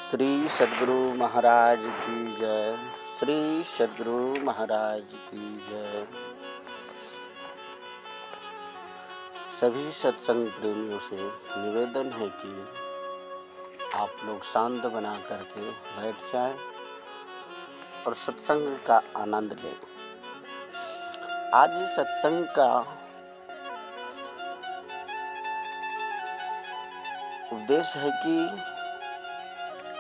श्री सद्गुरु महाराज की जय। श्री सद्गुरु महाराज की जय। सभी सत्संग प्रेमियों से निवेदन है कि आप लोग शांत बना करके बैठ जाएं और सत्संग का आनंद लें। आज सत्संग का उद्देश्य है कि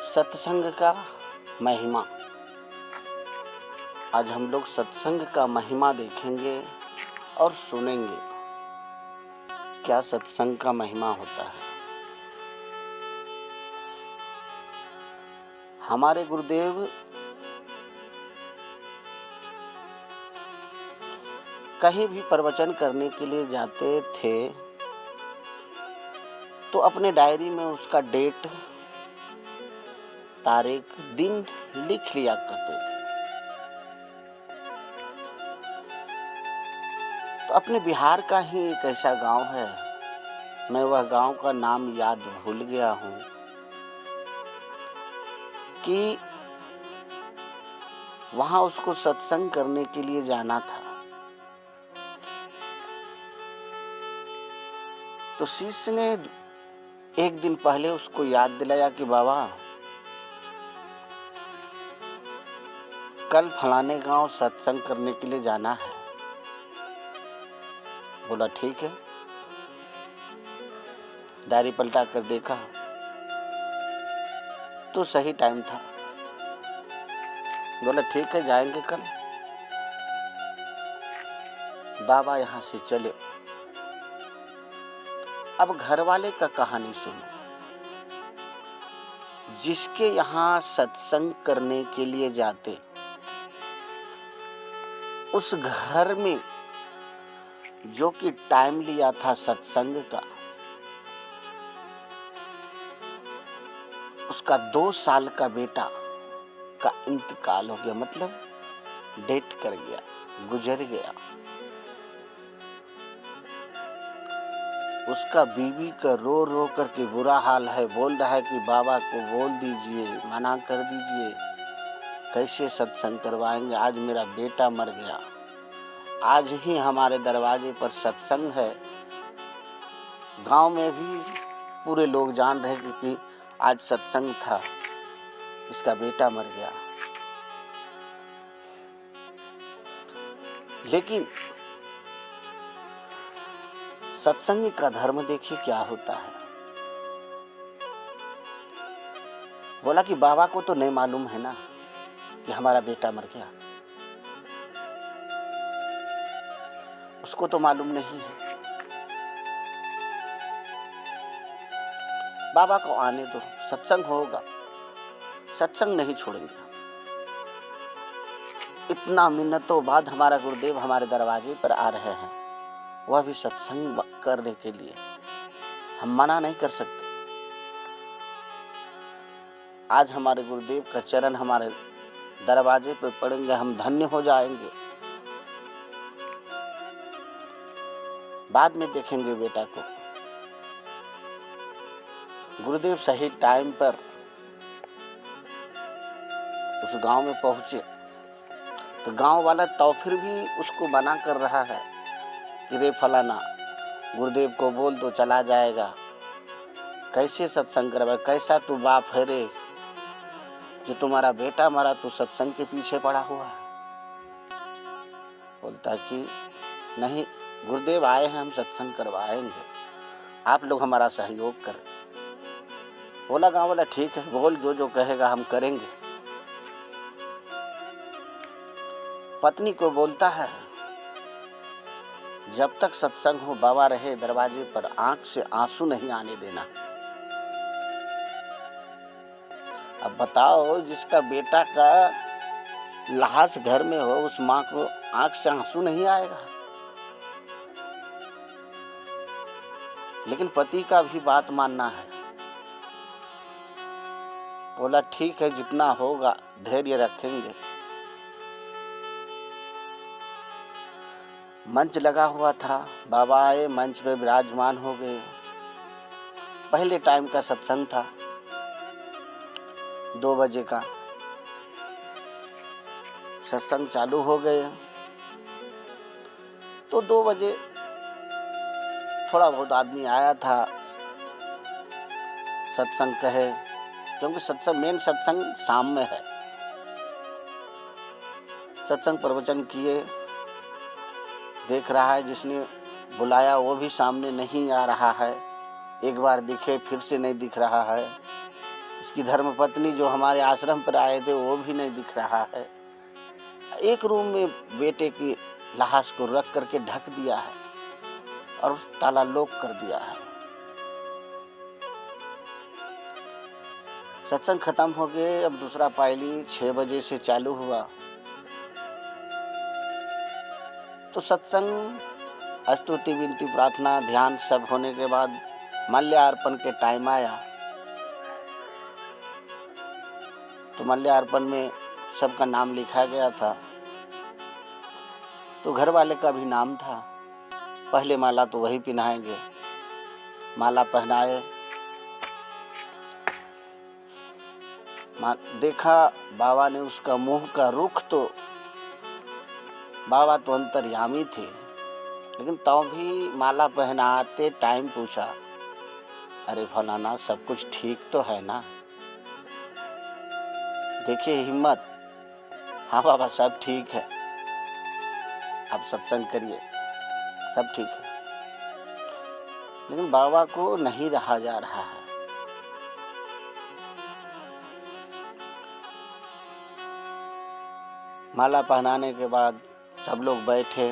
सत्संग का महिमा। आज हम लोग सत्संग का महिमा देखेंगे और सुनेंगे क्या सत्संग का महिमा होता है। हमारे गुरुदेव कहीं भी प्रवचन करने के लिए जाते थे तो अपने डायरी में उसका डेट, तारीख, दिन लिख लिया करते थे। तो अपने बिहार का ही एक ऐसा गांव है, मैं वह गांव का नाम याद भूल गया हूं, कि वहां उसको सत्संग करने के लिए जाना था। तो शिष्य ने एक दिन पहले उसको याद दिलाया कि बाबा, कल फलाने गांव सत्संग करने के लिए जाना है। बोला ठीक है। डायरी पलटा कर देखा तो सही टाइम था। बोला ठीक है, जाएंगे कल। बाबा यहाँ से चले। अब घर वाले का कहानी सुनो। जिसके यहाँ सत्संग करने के लिए जाते, उस घर में जो कि टाइम लिया था सत्संग का, उसका 2 साल का बेटा का इंतकाल हो गया, मतलब डेट कर गया, गुजर गया। उसका बीवी का रो रो करके बुरा हाल है। बोल रहा है कि बाबा को बोल दीजिए, मना कर दीजिए, कैसे सत्संग करवाएंगे, आज मेरा बेटा मर गया। आज ही हमारे दरवाजे पर सत्संग है। गांव में भी पूरे लोग जान रहे कि आज सत्संग था, इसका बेटा मर गया। लेकिन सत्संग का धर्म देखिए क्या होता है। बोला कि बाबा को तो नहीं मालूम है ना कि हमारा बेटा मर गया, उसको तो मालूम नहीं है। बाबा को आने दो, सत्संग होगा, सत्संग नहीं छोड़ेंगे। इतना मिन्नतों बाद हमारा गुरुदेव हमारे दरवाजे पर आ रहे हैं, वह भी सत्संग करने के लिए। हम मना नहीं कर सकते। आज हमारे गुरुदेव का चरण हमारे दरवाजे पर पड़ेंगे, हम धन्य हो जाएंगे। बाद में देखेंगे बेटा को। गुरुदेव सही टाइम पर उस गांव में पहुंचे तो गांव वाला तो फिर भी उसको मना कर रहा है कि रे फलाना, गुरुदेव को बोल दो, चला जाएगा, कैसे सत्संग करवाए, कैसा तू बाप है रे, जो तुम्हारा बेटा मरा तो सत्संग के पीछे पड़ा हुआ है। बोलता कि नहीं, गुरुदेव आए हैं, हम सत्संग करवाएंगे, आप लोग हमारा सहयोग करें। बोला गांव वाला ठीक है, बोल, जो कहेगा हम करेंगे। पत्नी को बोलता है जब तक सत्संग हो, बाबा रहे दरवाजे पर, आंख से आंसू नहीं आने देना। अब बताओ, जिसका बेटा का लाश घर में हो, उस माँ को आंख से आंसू नहीं आएगा। लेकिन पति का भी बात मानना है। बोला ठीक है, जितना होगा धैर्य रखेंगे। मंच लगा हुआ था, बाबा आए, मंच पे विराजमान हो गए। पहले टाइम का सत्संग था। 2 बजे का सत्संग चालू हो गए। तो 2 बजे थोड़ा बहुत आदमी आया था सत्संग कहे, क्योंकि मेन सत्संग शाम में है। सत्संग प्रवचन किए, देख रहा है जिसने बुलाया वो भी सामने नहीं आ रहा है। एक बार दिखे फिर से नहीं दिख रहा है। इसकी धर्मपत्नी जो हमारे आश्रम पर आए थे वो भी नहीं दिख रहा है। एक रूम में बेटे की लाश को रख करके ढक दिया है और ताला लॉक कर दिया है। सत्संग खत्म हो गए। अब दूसरा पायली 6 बजे से चालू हुआ। तो सत्संग, स्तुति, विनती, प्रार्थना, ध्यान सब होने के बाद माल्यार्पण के टाइम आया। तो माल्यार्पण में सबका नाम लिखा गया था। तो घर वाले का भी नाम था। पहले माला तो वही पहनाएंगे। माला पहनाए, देखा बाबा ने उसका मुंह का रुख, तो बाबा तो अंतर्यामी थे, लेकिन तो भी माला पहनाते टाइम पूछा, अरे फलाना सब कुछ ठीक तो है ना? देखिए हिम्मत। हाँ बाबा सब ठीक है, आप सत्संग करिए, सब ठीक है। लेकिन बाबा को नहीं रहा जा रहा है। माला पहनाने के बाद सब लोग बैठे।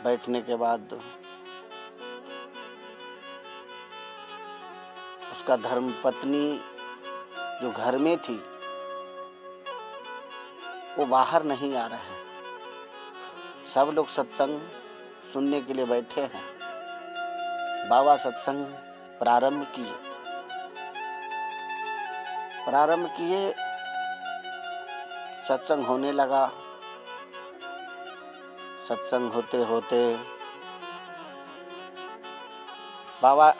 बैठने के बाद उसका धर्मपत्नी जो घर में थी वो बाहर नहीं आ रहे हैं। सब लोग सत्संग सुनने के लिए बैठे हैं। बाबा सत्संग प्रारंभ किए। सत्संग होने लगा। सत्संग होते होते बाबा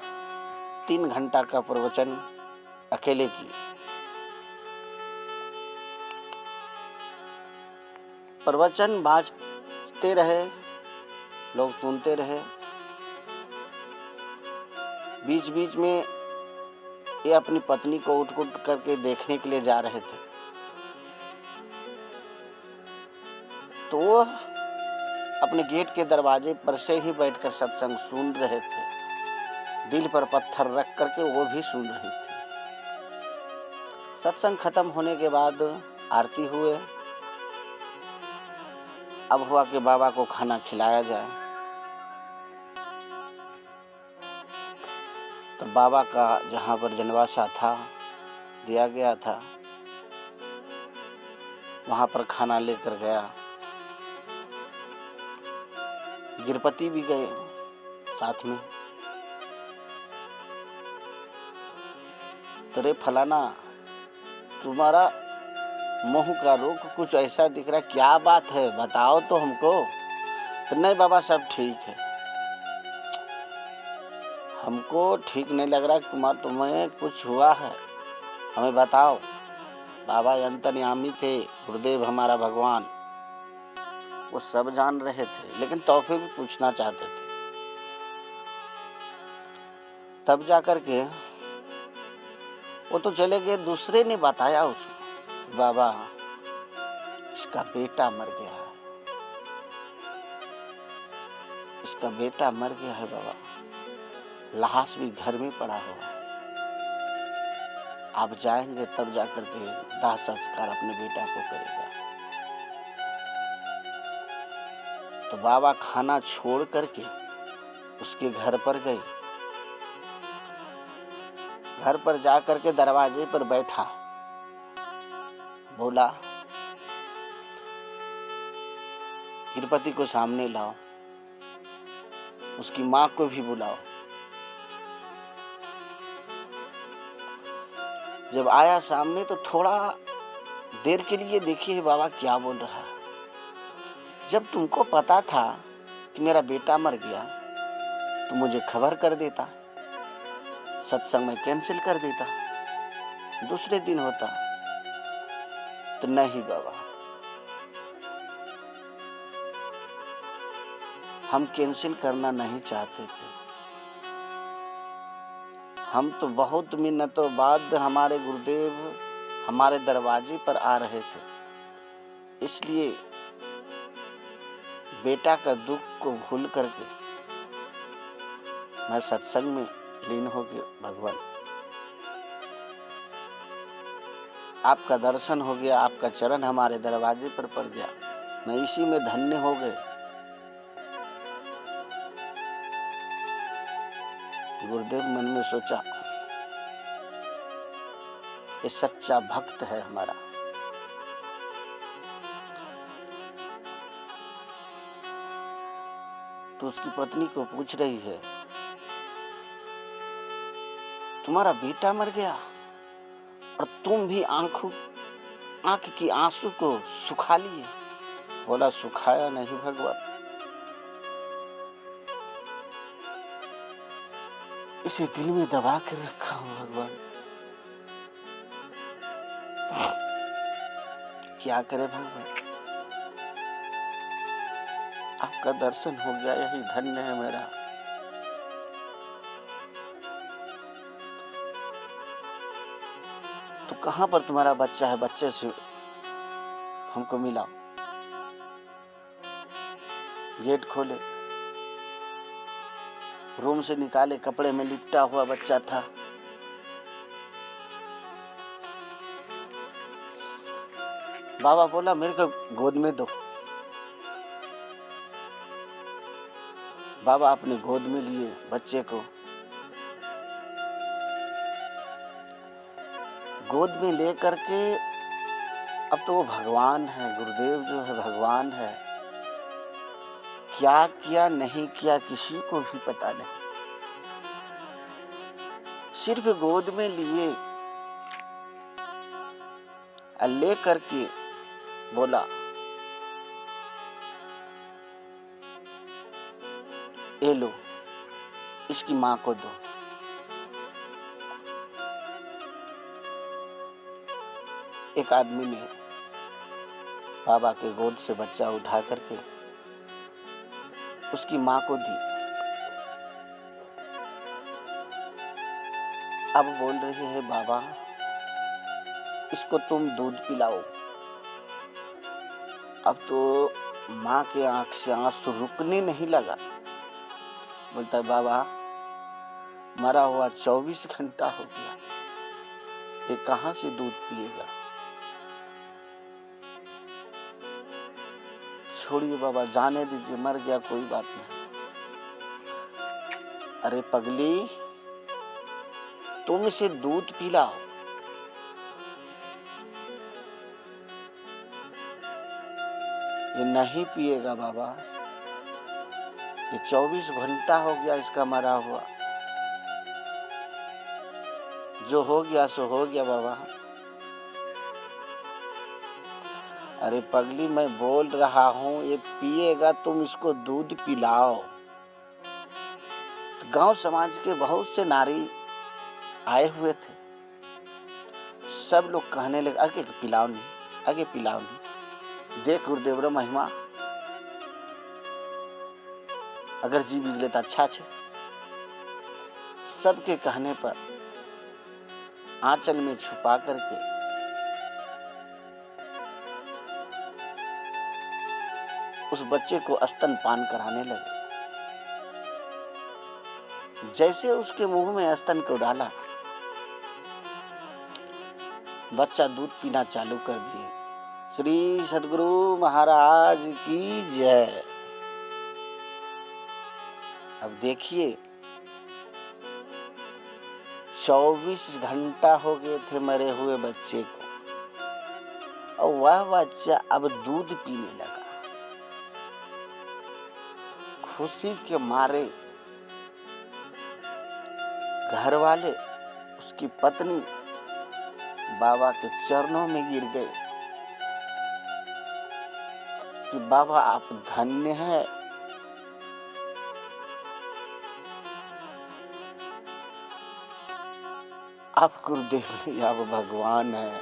3 घंटा का प्रवचन अकेले किए। प्रवचन बाजते रहे, लोग सुनते रहे। बीच बीच में ये अपनी पत्नी को उठ करके देखने के लिए जा रहे थे। तो वो अपने गेट के दरवाजे पर से ही बैठकर सत्संग सुन रहे थे। दिल पर पत्थर रख करके वो भी सुन रही थी। सत्संग खत्म होने के बाद आरती हुए। अब हुआ कि बाबा को खाना खिलाया जाए। तो बाबा का जहाँ पर जनवासा था, दिया गया था, वहाँ पर खाना लेकर गया। गिरपति भी गए साथ में। तो रे फलाना, तुम्हारा मुंह का रुख कुछ ऐसा दिख रहा है, क्या बात है, बताओ तो हमको। तो नहीं बाबा सब ठीक है। हमको ठीक नहीं लग रहा, तुम्हें कुछ हुआ है, हमें बताओ। बाबा अंतर्यामी थे, गुरुदेव हमारा भगवान, वो सब जान रहे थे, लेकिन तोहफे भी पूछना चाहते थे। तब जाकर के वो तो चले गए। दूसरे ने बताया उसको, बाबा इसका बेटा मर गया है, इसका बेटा मर गया है बाबा, लाश भी घर में पड़ा हुआ है। आप जाएंगे तब जाकर के दाह संस्कार अपने बेटा को करेगा। तो बाबा खाना छोड़ करके उसके घर पर गए। घर पर जाकर के दरवाजे पर बैठा, बोला गिरपति को सामने लाओ, उसकी माँ को भी बुलाओ। जब आया सामने तो थोड़ा देर के लिए देखिए बाबा क्या बोल रहा है। जब तुमको पता था कि मेरा बेटा मर गया तो मुझे खबर कर देता, सत्संग में कैंसिल कर देता, दूसरे दिन होता। तो नहीं बाबा, हम कैंसिल करना नहीं चाहते थे। हम तो बहुत मिन्नतों बाद हमारे गुरुदेव हमारे दरवाजे पर आ रहे थे, इसलिए बेटा का दुख को भूल करके मैं सत्संग में लीन हो गया। भगवान, आपका दर्शन हो गया, आपका चरण हमारे दरवाजे पर पड़ गया, मैं इसी में धन्य हो गए। गुरुदेव मन में सोचा, ये सच्चा भक्त है हमारा। तो उसकी पत्नी को पूछ रही है, तुम्हारा बेटा मर गया और तुम भी आंख की आंसू को सुखा लिए? बोला, सुखाया नहीं भगवान, इसे दिल में दबा कर रखा हूं भगवान। क्या करे भगवान, आपका दर्शन हो गया, यही धन्य है मेरा। तो कहां पर तुम्हारा बच्चा है? बच्चे से हमको मिलाओ। गेट खोले, रूम से निकाले, कपड़े में लिपटा हुआ बच्चा था। बाबा बोला, मेरे को गोद में दो। बाबा अपने गोद में लिए बच्चे को, गोद में ले करके, अब तो वो भगवान है, गुरुदेव जो है भगवान है, क्या किया नहीं किया किसी को भी पता नहीं। सिर्फ गोद में लिए, ले करके बोला, ये लो, इसकी मां को दो। एक आदमी ने बाबा के गोद से बच्चा उठा करके उसकी मां को दी। अब बोल रहे हैं, बाबा इसको तुम दूध पिलाओ। अब तो मां के आंख से आंसू रुकने नहीं लगा। बोलता है, बाबा मरा हुआ 24 घंटा हो गया, ये कहां से दूध पिएगा? छोड़िए बाबा, जाने दीजिए, मर गया, कोई बात नहीं। अरे पगली, तुम इसे दूध पिलाओ। ये नहीं पिएगा बाबा, ये 24 घंटा हो गया इसका मरा हुआ, जो हो गया सो हो गया बाबा। अरे पगली, मैं बोल रहा हूं ये पिएगा, तुम इसको दूध पिलाओ। तो गांव समाज के बहुत से नारी आए हुए थे, सब लोग कहने लगे, आगे पिलाओ नहीं, आगे पिलाओ नहीं, देख गुरुदेव रो महिमा, अगर जी बिगले तो अच्छा छे। सबके कहने पर आंचल में छुपा करके उस बच्चे को स्तनपान कराने लगे। जैसे उसके मुंह में स्तन को डाला, बच्चा दूध पीना चालू कर दिए। श्री सद्गुरु महाराज की जय। अब देखिए, 24 घंटा हो गए थे मरे हुए बच्चे को, और वह बच्चा अब दूध पीने लगा। खुशी के मारे घर वाले, उसकी पत्नी बाबा के चरणों में गिर गए कि बाबा आप धन्य हैं, आप गुरुदेव नहीं, आप भगवान हैं।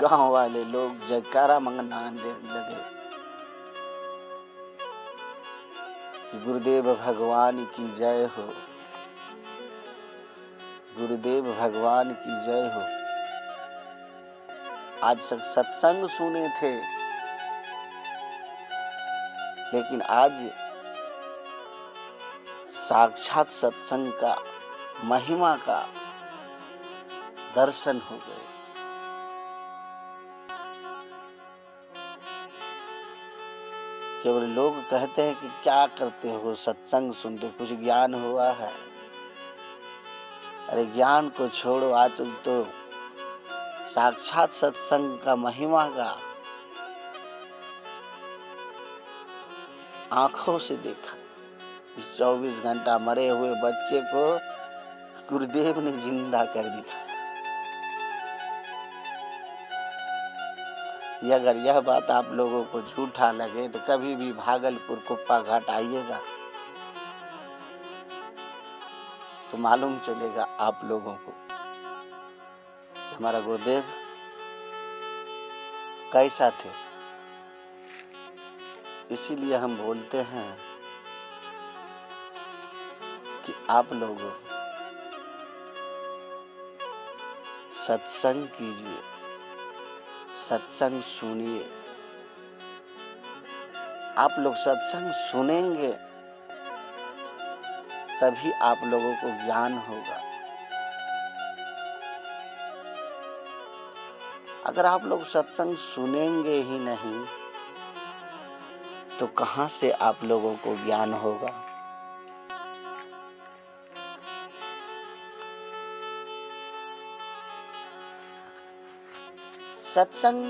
गांव वाले लोग जयकारा मंगाने लगे कि गुरुदेव भगवान की जय हो, गुरुदेव भगवान की जय हो। आज तक सत्संग सुने थे, लेकिन आज साक्षात सत्संग का महिमा का दर्शन हो गए। केवल लोग कहते हैं कि क्या करते हो, सत्संग सुनते, कुछ ज्ञान हुआ है? अरे ज्ञान को छोड़ो, आज तुम तो साक्षात सत्संग का महिमा का आंखों से देखा। इस 24 घंटा मरे हुए बच्चे को गुरुदेव ने जिंदा कर दिखाया। अगर यह बात आप लोगों को झूठा लगे तो कभी भी भागलपुर कुप्पा घाट आइएगा तो मालूम चलेगा आप लोगों को कि हमारा गुरुदेव कैसा थे। इसीलिए हम बोलते हैं कि आप लोग सत्संग कीजिए, सत्संग सुनिए। आप लोग सत्संग सुनेंगे तभी आप लोगों को ज्ञान होगा। अगर आप लोग सत्संग सुनेंगे ही नहीं तो कहां से आप लोगों को ज्ञान होगा? सत्संग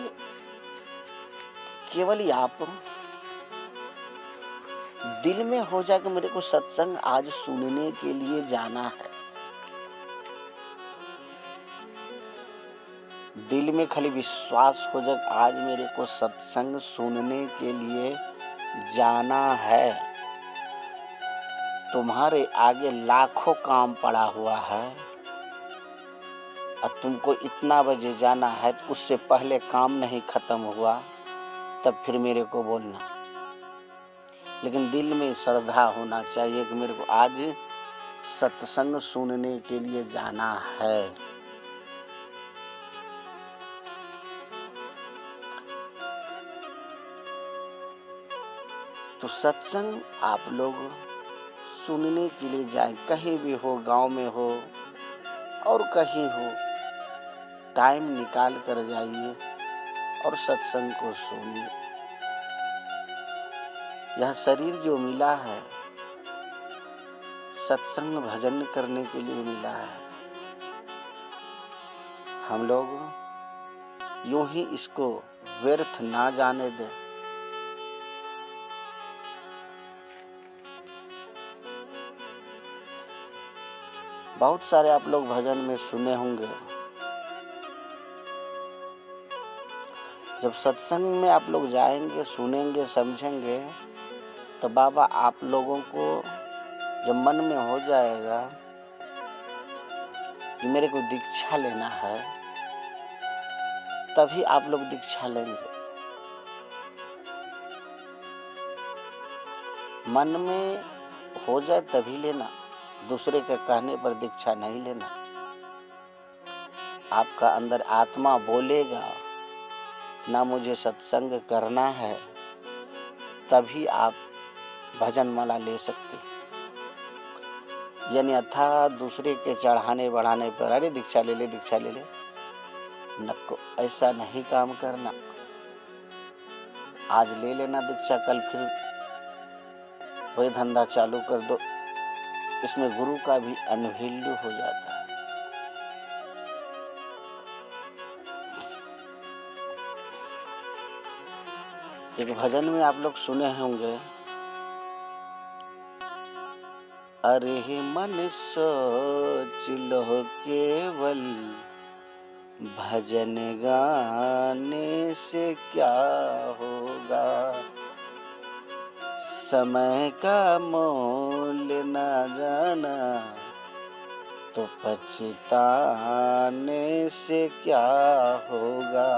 केवल आप दिल में हो जाए कि मेरे को सत्संग आज सुनने के लिए जाना है। दिल में खाली विश्वास हो जाए आज मेरे को सत्संग सुनने के लिए जाना है। तुम्हारे आगे लाखों काम पड़ा हुआ है और तुमको इतना बजे जाना है, तो उससे पहले काम नहीं खत्म हुआ तब फिर मेरे को बोलना। लेकिन दिल में श्रद्धा होना चाहिए कि मेरे को आज सत्संग सुनने के लिए जाना है। तो सत्संग आप लोग सुनने के लिए जाएं, कहीं भी हो, गांव में हो और कहीं हो, टाइम निकाल कर जाइए और सत्संग को सुनिए। यह शरीर जो मिला है सत्संग भजन करने के लिए मिला है। हम लोग यूं ही इसको व्यर्थ ना जाने दें। बहुत सारे आप लोग भजन में सुने होंगे, जब सत्संग में आप लोग जाएंगे, सुनेंगे, समझेंगे तो बाबा आप लोगों को जब मन में हो जाएगा कि मेरे को दीक्षा लेना है, तभी आप लोग दीक्षा लेंगे। मन में हो जाए तभी लेना, दूसरे के कहने पर दीक्षा नहीं लेना। आपका अंदर आत्मा बोलेगा ना मुझे सत्संग करना है, तभी आप भजन माला ले सकते। यानी अथा दूसरे के चढ़ाने बढ़ाने पर अरे दीक्षा ले ले, दीक्षा ले ले, नको, ऐसा नहीं काम करना। आज ले लेना दीक्षा, कल फिर वही धंधा चालू कर दो। इसमें गुरु का भी अनवैल्यू हो जाता है। एक भजन में आप लोग सुने होंगे, अरे मन सोच लो केवल भजन गाने से क्या होगा, समय का मोल न जाना तो पछताने से क्या होगा।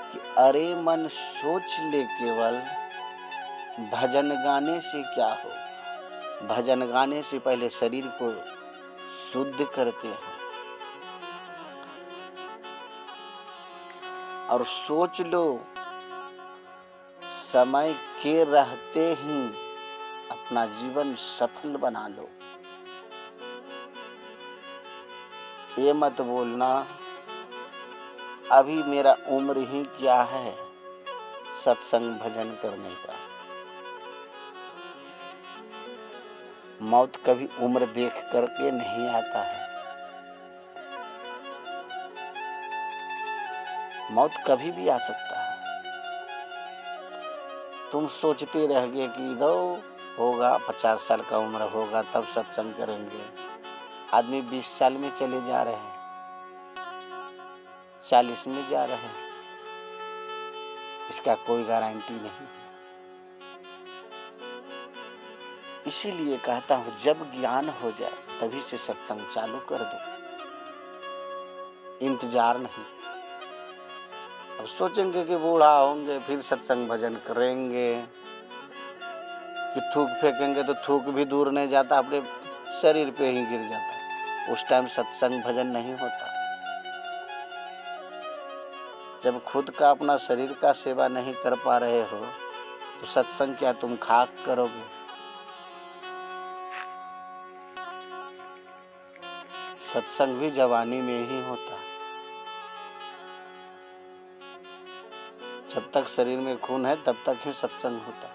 कि अरे मन सोच ले केवल भजन गाने से क्या होगा। भजन गाने से पहले शरीर को शुद्ध करते हैं। और सोच लो समय के रहते ही अपना जीवन सफल बना लो। ये मत बोलना अभी मेरा उम्र ही क्या है सत्संग भजन करने का। मौत कभी उम्र देख करके नहीं आता है। मौत कभी भी आ सकता है। तुम सोचते रह गए कि दो होगा 50 साल का उम्र होगा तब सत्संग करेंगे। आदमी 20 साल में चले जा रहे हैं, 40 में जा रहे हैं, इसका कोई गारंटी नहीं है। इसीलिए कहता हूं जब ज्ञान हो जाए तभी से सत्संग चालू कर दो, इंतजार नहीं। अब सोचेंगे कि बूढ़ा होंगे फिर सत्संग भजन करेंगे, कि थूक फेंकेंगे तो थूक भी दूर नहीं जाता, अपने शरीर पे ही गिर जाता। उस टाइम सत्संग भजन नहीं होता। जब खुद का अपना शरीर का सेवा नहीं कर पा रहे हो तो सत्संग क्या तुम खाक करोगे। सत्संग भी जवानी में ही होता। जब तक शरीर में खून है तब तक ही सत्संग होता।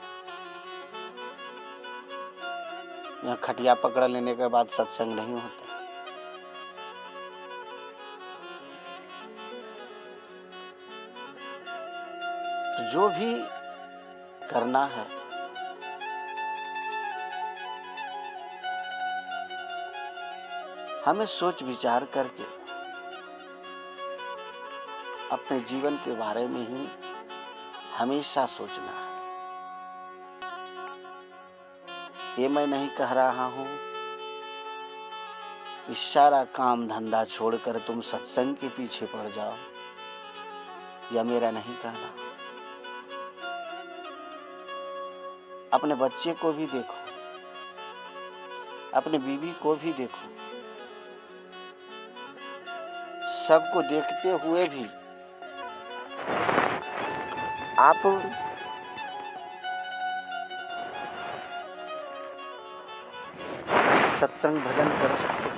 यहाँ खटिया पकड़ लेने के बाद सत्संग नहीं होता। तो जो भी करना है हमें सोच विचार करके अपने जीवन के बारे में ही हमेशा सोचना है। ये मैं नहीं कह रहा हूं कि सारा काम धंधा छोड़कर तुम सत्संग के पीछे पड़ जाओ, यह मेरा नहीं कहना। अपने बच्चे को भी देखो, अपने बीवी को भी देखो, सबको देखते हुए भी आप सत्संग भजन कर सकते हो।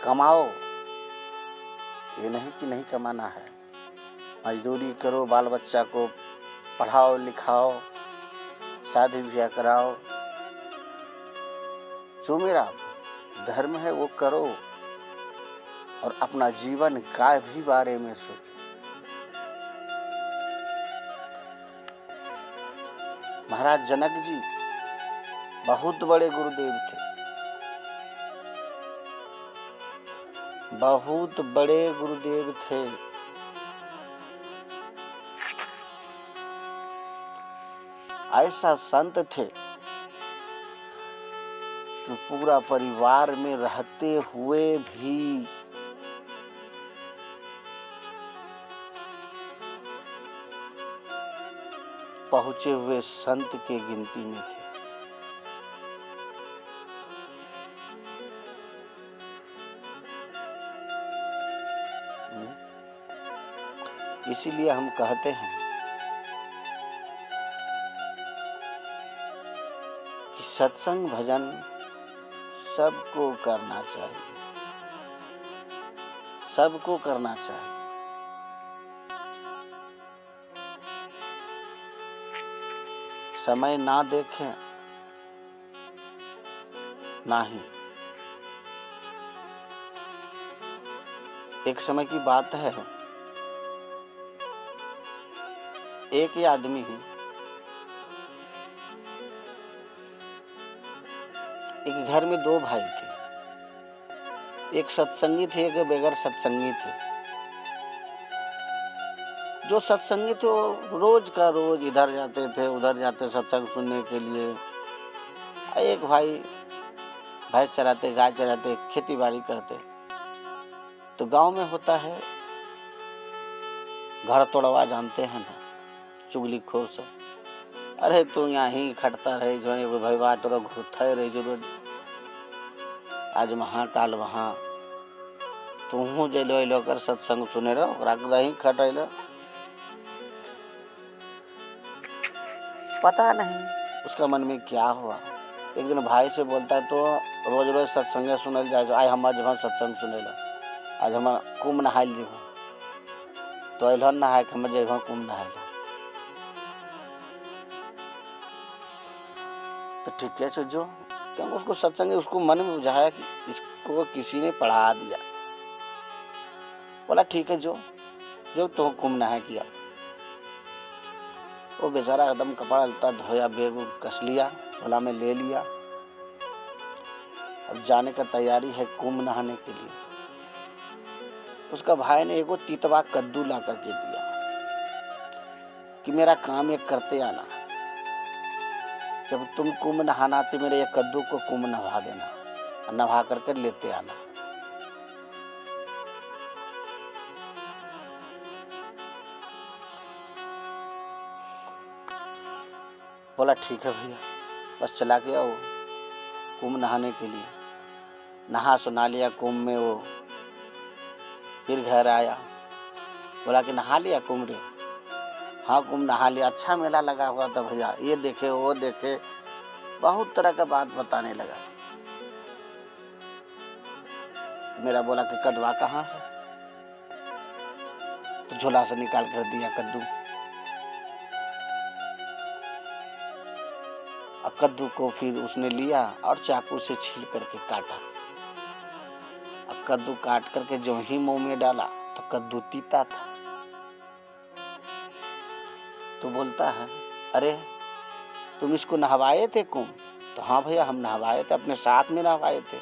कमाओ, ये नहीं कि नहीं कमाना है। मजदूरी करो, बाल बच्चा को पढ़ाओ लिखाओ, शादी ब्याह कराओ। जो मेरा धर्म है वो करो और अपना जीवन का भी बारे में सोचो। महाराज जनक जी बहुत बड़े गुरुदेव थे, बहुत बड़े गुरुदेव थे। ऐसा संत थे कि पूरा परिवार में रहते हुए भी पहुंचे हुए संत के गिनती में थे। इसीलिए हम कहते हैं कि सत्संग भजन सबको करना चाहिए, सबको करना चाहिए। समय ना देखें ना ही। एक समय की बात है, एक ही आदमी एक घर में 2 भाई थे। एक सत्संगी थे, एक बगैर सत्संगी थे। जो सत्संगी थे वो रोज का रोज इधर जाते थे, उधर जाते सत्संग सुनने के लिए। एक भाई भैंस चराते, गाय चराते, खेती बाड़ी करते। तो गांव में होता है घर तोड़वा, जानते हैं ना, चुगलीखोर सब। अरे तू यहाँ ही खटता रहे, जो भाई बात तो घुरता रहे जो रोज, आज महाकाल वहाँ तू जेलो एलो कर सत्संग सुने रहो, ही खटैलो। पता नहीं उसका मन में क्या हुआ। एक दिन भाई से बोलता है तो रोज रोज सत्संग सुनल जाए, आज हम सत्संग सुने ला, आज हम कुंभ नहाइल जी तो अल नहाए के हम जेब कुंभ नहाइल। तो ठीक है जो क्योंकि उसको सत्संग, उसको मन में बुझाया कि इसको किसी ने पढ़ा दिया। बोला ठीक है जो तो कुंभ नहा किया। वो बेचारा एकदम कपड़ा लता धोया, बेग कस लिया, झोला में ले लिया। अब जाने का तैयारी है कुंभ नहाने के लिए। उसका भाई ने एगो तीतवा कद्दू ला करके दिया कि मेरा काम एक करते आना, जब तुम कुंभ नहाना तो मेरे एक कद्दू को कुंभ नहा देना और नहा करके लेते आना। बोला ठीक है भैया, बस चला गया वो कुंभ नहाने के लिए। नहा सुना लिया कुंभ में वो, फिर घर आया। बोला कि नहा लिया कुंभ रे? हाँ कुंभ नहा लिया, अच्छा मेला लगा हुआ था भैया, ये देखे वो देखे, बहुत तरह का बात बताने लगा। तो मेरा बोला कि कदवा कहाँ है? तो झोला से निकाल कर दिया कद्दू। कद्दू को फिर उसने लिया और चाकू से छील करके काटा। कद्दू काट करके जो ही मुंह में डाला तो कद्दू तीता था। तो बोलता है अरे तुम इसको नहवाए थे कुंभ? तो हाँ भैया हम नहवाए थे, अपने साथ में नहवाए थे।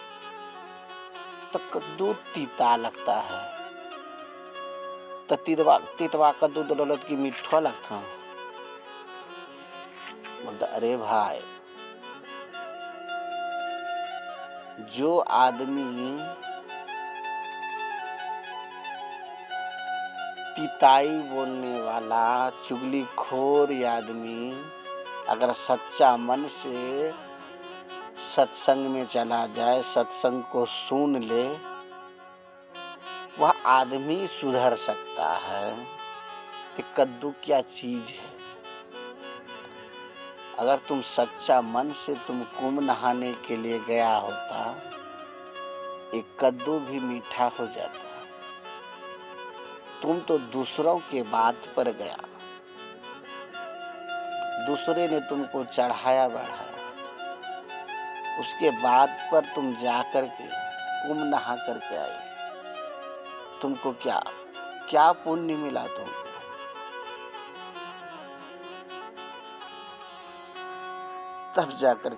तो कद्दू तीता लगता है, तो तीतवा कद्दू दौलत की मीठा लगता। बोलता अरे भाई, जो आदमी तिताई बोलने वाला चुगलीखोर आदमी अगर सच्चा मन से सत्संग में चला जाए, सत्संग को सुन ले, वह आदमी सुधर सकता है। तो कद्दू क्या चीज है? अगर तुम सच्चा मन से तुम कुंभ नहाने के लिए गया होता, एक कद्दू भी मीठा हो जाता। तुम तो दूसरों के बात पर गया, दूसरे ने तुमको चढ़ाया बढ़ाया, उसके बाद पर तुम जा करके कुंभ नहा करके आए। तुमको क्या पुण्य मिला तुमको? तब जाकर